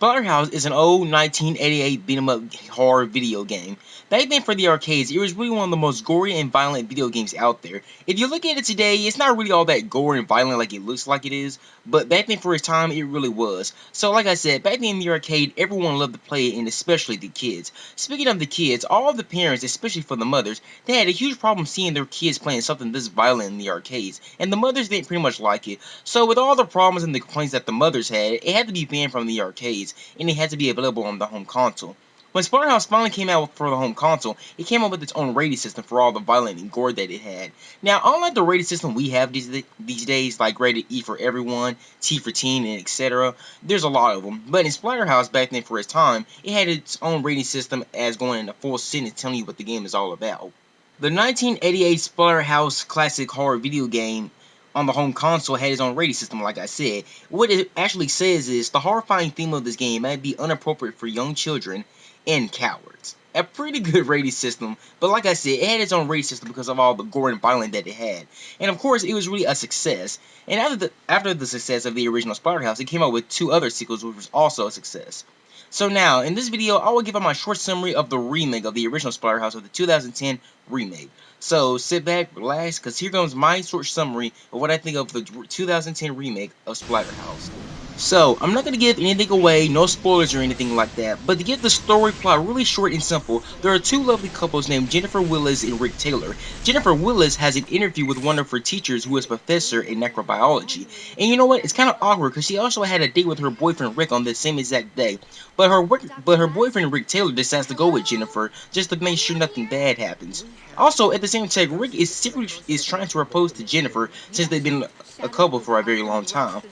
Splatterhouse is an old 1988 beat-em-up horror video game. Back then for the arcades, it was really one of the most gory and violent video games out there. If you look at it today, it's not really all that gory and violent like it looks like it is, but back then for its time, it really was. So like I said, back then in the arcade, everyone loved to play it, and especially the kids. Speaking of the kids, all of the parents, especially for the mothers, they had a huge problem seeing their kids playing something this violent in the arcades, and the mothers didn't pretty much like it. So with all the problems and the complaints that the mothers had, it had to be banned from the arcades, and it had to be available on the home console. When Splatterhouse finally came out for the home console, it came out with its own rating system for all the violence and gore that it had. Now, unlike the rating system we have these days, like rated E for everyone, T for teen, and etc., there's a lot of them. But in Splatterhouse back then for its time, it had its own rating system as going in a full sentence telling you what the game is all about. The 1988 Splatterhouse classic horror video game on the home console had its own rating system, like I said. What it actually says is, the horrifying theme of this game might be inappropriate for young children and cowards. A pretty good rating system, but like I said, it had its own rating system because of all the gore and violence that it had. And of course, it was really a success. And after the success of the original Splatterhouse, it came out with 2 other sequels, which was also a success. So now, in this video, I will give out my short summary of the remake of the original Splatterhouse of the 2010 remake. So sit back, relax, because here comes my short summary of what I think of the 2010 remake of Splatterhouse. So, I'm not going to give anything away, no spoilers or anything like that, but to get the story plot really short and simple, there are 2 lovely couples named Jennifer Willis and Rick Taylor. Jennifer Willis has an interview with one of her teachers who is a professor in necrobiology, and you know what, it's kind of awkward because she also had a date with her boyfriend Rick on the same exact day, but her boyfriend Rick Taylor decides to go with Jennifer just to make sure nothing bad happens. Also, at the same time, Rick is trying to propose to Jennifer since they've been a couple for a very long time.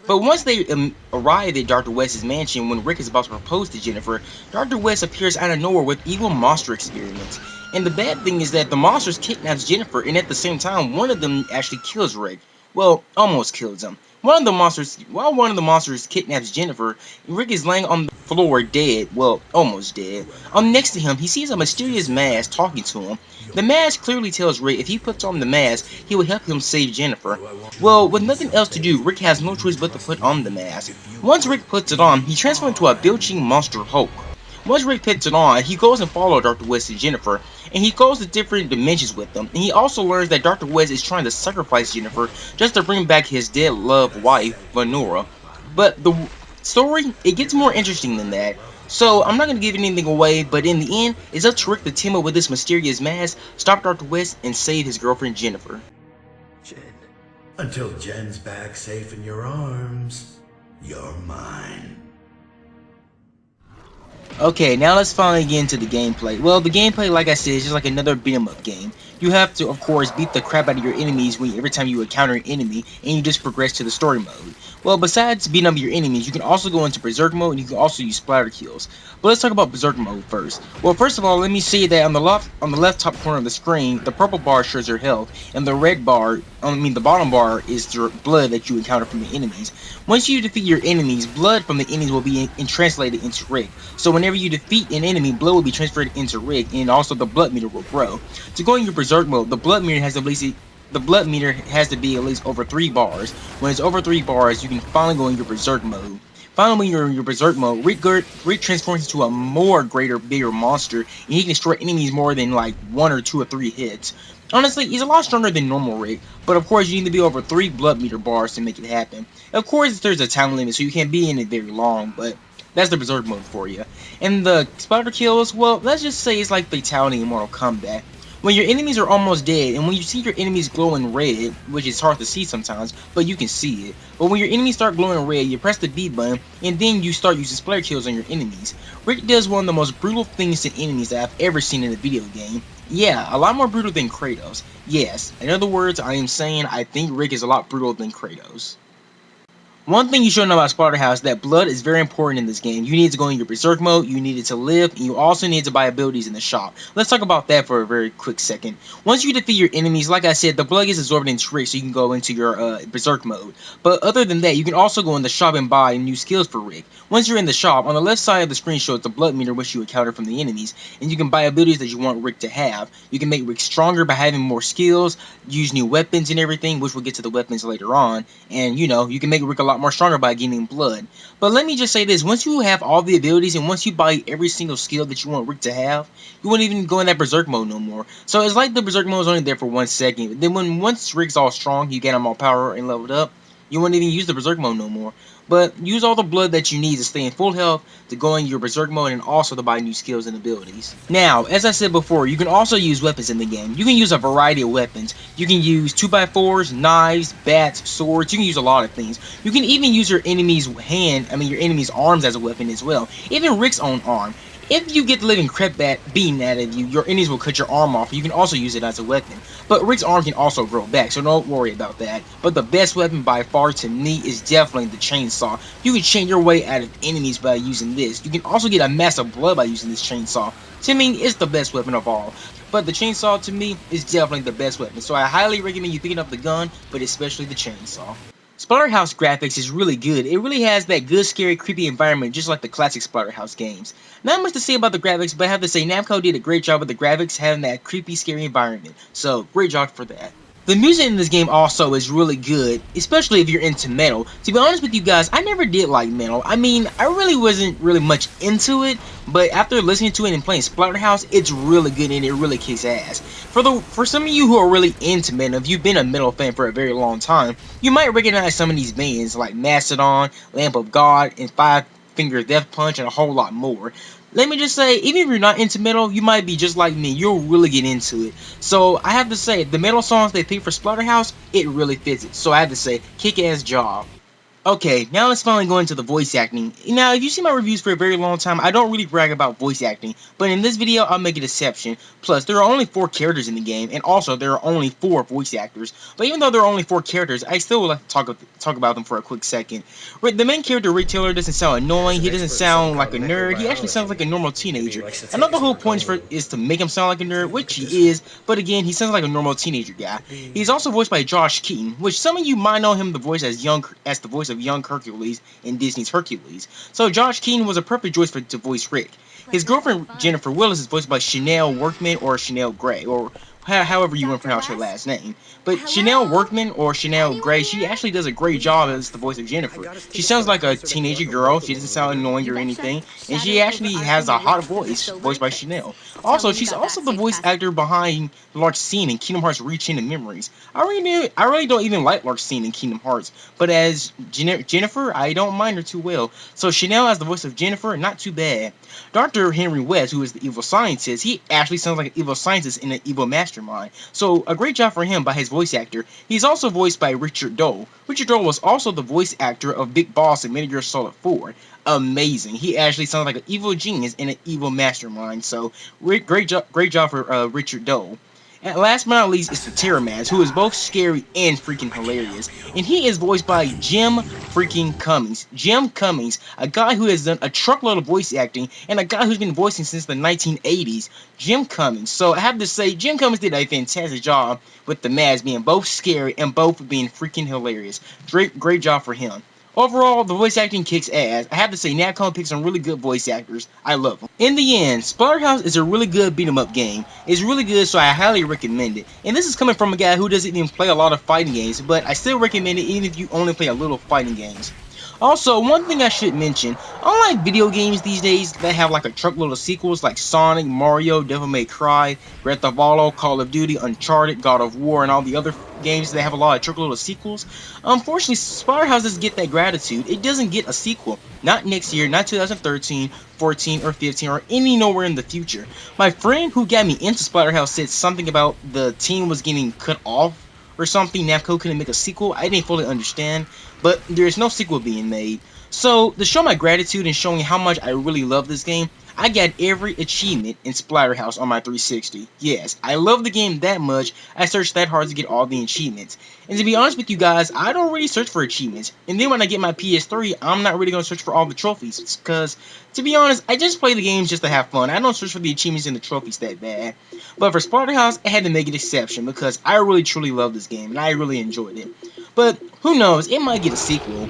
But once they arrive at Dr. West's mansion, when Rick is about to propose to Jennifer, Dr. West appears out of nowhere with evil monster experiments. And the bad thing is that the monsters kidnaps Jennifer, and at the same time, one of them actually kills Rick. Well, almost kills him. While one of the monsters kidnaps Jennifer, Rick is laying on the floor dead, well, almost dead. Next to him, he sees a mysterious mask talking to him. The mask clearly tells Rick if he puts on the mask, he will help him save Jennifer. Well, with nothing else to do, Rick has no choice but to put on the mask. Once Rick puts it on, he transforms into a belching monster Hulk. Once Rick puts it on, he goes and follows Dr. West and Jennifer, and he goes to different dimensions with them, and he also learns that Dr. West is trying to sacrifice Jennifer just to bring back his dead loved wife, Lenora. But the story, it gets more interesting than that. So, I'm not going to give anything away, but in the end, it's up to Rick to team up with this mysterious mask, stop Dr. West, and save his girlfriend Jennifer. Jen. Until Jen's back safe in your arms, you're mine. Okay, now let's finally get into the gameplay. Well, the gameplay, like I said, is just like another beat-em-up game. You have to, of course, beat the crap out of your enemies every time you encounter an enemy, and you just progress to the story mode. Well, besides beating up your enemies, you can also go into Berserk mode, and you can also use splatter kills. But let's talk about Berserk mode first. Well, first of all, let me say that on the left top corner of the screen, the purple bar shows your health, and the red bar, the bottom bar is your blood that you encounter from the enemies. Once you defeat your enemies, blood from the enemies will be translated into Rick. So whenever you defeat an enemy, blood will be transferred into Rick, and also the blood meter will grow. To go in your Berserk mode, the blood meter has to be at least over 3 bars. When it's over 3 bars, you can finally go in your Berserk mode. Finally, when you're in your Berserk mode, Rick transforms into a bigger monster, and he can destroy enemies more than like 1 or 2 or 3 hits. Honestly, he's a lot stronger than normal Rick, but of course you need to be over 3 blood meter bars to make it happen. Of course, there's a time limit, so you can't be in it very long, but that's the Berserk mode for you. And the splatter kills, well, let's just say it's like Fatality in Mortal Kombat. When your enemies are almost dead, and when you see your enemies glowing red, which is hard to see sometimes, but you can see it. But when your enemies start glowing red, you press the B button, and then you start using splatter kills on your enemies. Rick does one of the most brutal things to enemies that I've ever seen in a video game. Yeah, a lot more brutal than Kratos. Yes, in other words, I am saying I think Rick is a lot brutal than Kratos. One thing you should know about Splatterhouse is that blood is very important in this game. You need to go in your Berserk mode, you need it to live, and you also need to buy abilities in the shop. Let's talk about that for a very quick second. Once you defeat your enemies, like I said, the blood gets absorbed into Rick, so you can go into your Berserk mode. But other than that, you can also go in the shop and buy new skills for Rick. Once you're in the shop, on the left side of the screen shows the blood meter which you encounter from the enemies, and you can buy abilities that you want Rick to have. You can make Rick stronger by having more skills, use new weapons and everything, which we'll get to the weapons later on, and you know, you can make Rick a lot lot more stronger by gaining blood. But let me just say this, once you have all the abilities and once you buy every single skill that you want Rick to have, you won't even go in that berserk mode no more. So it's like the berserk mode is only there for 1 second. Then once Rick's all strong, you get him all power and leveled up, you won't even use the berserk mode no more. But use all the blood that you need to stay in full health, to go in your berserk mode, and also to buy new skills and abilities. Now, as I said before, you can also use weapons in the game. You can use a variety of weapons. You can use 2x4s, knives, bats, swords. You can use a lot of things. You can even use your enemy's your enemy's arms as a weapon as well. Even Rick's own arm. If you get the living crap beaten out of you, your enemies will cut your arm off. You can also use it as a weapon. But Rick's arm can also grow back, so don't worry about that. But the best weapon by far to me is definitely the chainsaw. You can chain your way out of enemies by using this. You can also get a mass of blood by using this chainsaw. To me, it's the best weapon of all. But the chainsaw to me is definitely the best weapon. So I highly recommend you picking up the gun, but especially the chainsaw. Splatterhouse graphics is really good. It really has that good, scary, creepy environment just like the classic Splatterhouse games. Not much to say about the graphics, but I have to say Namco did a great job with the graphics, having that creepy, scary environment. So, great job for that. The music in this game also is really good, especially if you're into metal. To be honest with you guys, I never did like metal. I mean, I really wasn't really much into it, but after listening to it and playing Splatterhouse, it's really good and it really kicks ass. For some of you who are really into metal, if you've been a metal fan for a very long time, you might recognize some of these bands like Mastodon, Lamp of God, and Five Finger Death Punch, and a whole lot more. Let me just say, even if you're not into metal, you might be just like me. You'll really get into it. So I have to say, the metal songs they pick for Splatterhouse, it really fits it. So I have to say, kick-ass job. Okay, now let's finally go into the voice acting. Now, if you see my reviews for a very long time, I don't really brag about voice acting, but in this video, I'll make an exception. Plus, there are only 4 characters in the game, and also, there are only 4 voice actors. But even though there are only 4 characters, I still would like to talk about them for a quick second. The main character, Rick Taylor, doesn't sound annoying, he doesn't sound like a nerd, he actually sounds like a normal teenager. I know the whole point is to make him sound like a nerd, which he is, but again, he sounds like a normal teenager guy. He's also voiced by Josh Keaton, which some of you might know him the voice as the voice of young Hercules in Disney's Hercules. So Josh Keaton was a perfect choice to voice Rick. His girlfriend Jennifer Willis is voiced by Chanel Workman or Chanel Gray, or however you want to pronounce her last name. But Chanel Workman or Chanel Gray, she actually does a great job as the voice of Jennifer. She sounds like a teenager girl, she doesn't sound annoying or anything, and she actually has a hot voice, voiced by Chanel. Also, she's also the voice actor behind Larxene in Kingdom Hearts Rechain of Memories. I really don't even like Larxene in Kingdom Hearts, but as Jennifer, I don't mind her too well. So Chanel as the voice of Jennifer, not too bad. Dr. Henry West, who is the evil scientist, he actually sounds like an evil scientist in an evil mastermind. So a great job for him by his voice actor. He's also voiced by Richard Dole. Richard Dole was also the voice actor of Big Boss in Metal Gear Solid 4. Amazing. He actually sounds like an evil genius in an evil mastermind. So great job for Richard Dole. And last but not least is the Terramaz, who is both scary and freaking hilarious. And he is voiced by Jim freaking Cummings. Jim Cummings, a guy who has done a truckload of voice acting, and a guy who's been voicing since the 1980s. Jim Cummings. So I have to say, Jim Cummings did a fantastic job with the Maz being both scary and both being freaking hilarious. Great job for him. Overall, the voice acting kicks ass. I have to say, Namco picks some really good voice actors. I love them. In the end, Splatterhouse is a really good beat-em-up game. It's really good, so I highly recommend it. And this is coming from a guy who doesn't even play a lot of fighting games, but I still recommend it even if you only play a little fighting games. Also, one thing I should mention, unlike video games these days that have like a truckload of sequels like Sonic, Mario, Devil May Cry, Grand Theft Auto, Call of Duty, Uncharted, God of War, and all the other games that have a lot of truckload of sequels, unfortunately, Splatterhouse doesn't get that gratitude. It doesn't get a sequel. Not next year, not 2013, 14, or 15, or any nowhere in the future. My friend who got me into Splatterhouse said something about the team was getting cut off or something. Namco couldn't make a sequel. I didn't fully understand, but there's no sequel being made. So to show my gratitude and showing how much I really love this game, I got every achievement in Splatterhouse on my 360. Yes, I love the game that much, I searched that hard to get all the achievements. And to be honest with you guys, I don't really search for achievements. And then when I get my PS3, I'm not really going to search for all the trophies. Because, to be honest, I just play the games just to have fun. I don't search for the achievements and the trophies that bad. But for Splatterhouse, I had to make an exception because I really truly love this game and I really enjoyed it. But who knows, it might get a sequel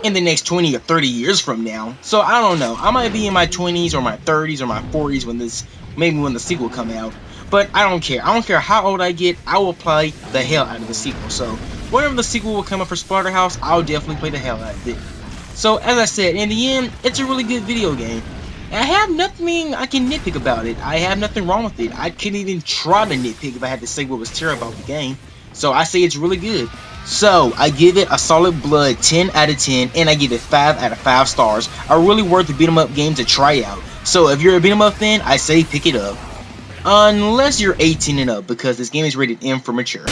in the next 20 or 30 years from now. So I don't know. I might be in my 20s or my 30s or my 40s when maybe when the sequel come out. but I don't care. I don't care how old I get, I will play the hell out of the sequel. So whenever the sequel will come up for Splatterhouse, I'll definitely play the hell out of it. So as I said, in the end, it's a really good video game. And I have nothing I can nitpick about it. I have nothing wrong with it. I couldn't even try to nitpick if I had to say what was terrible about the game. So I say it's really good. So I give it a solid blood 10 out of 10, and I give it 5 out of 5 stars. A really worth the beat 'em up game to try out. So if you're a beat 'em up fan, I say pick it up. Unless you're 18 and up, because this game is rated M for mature.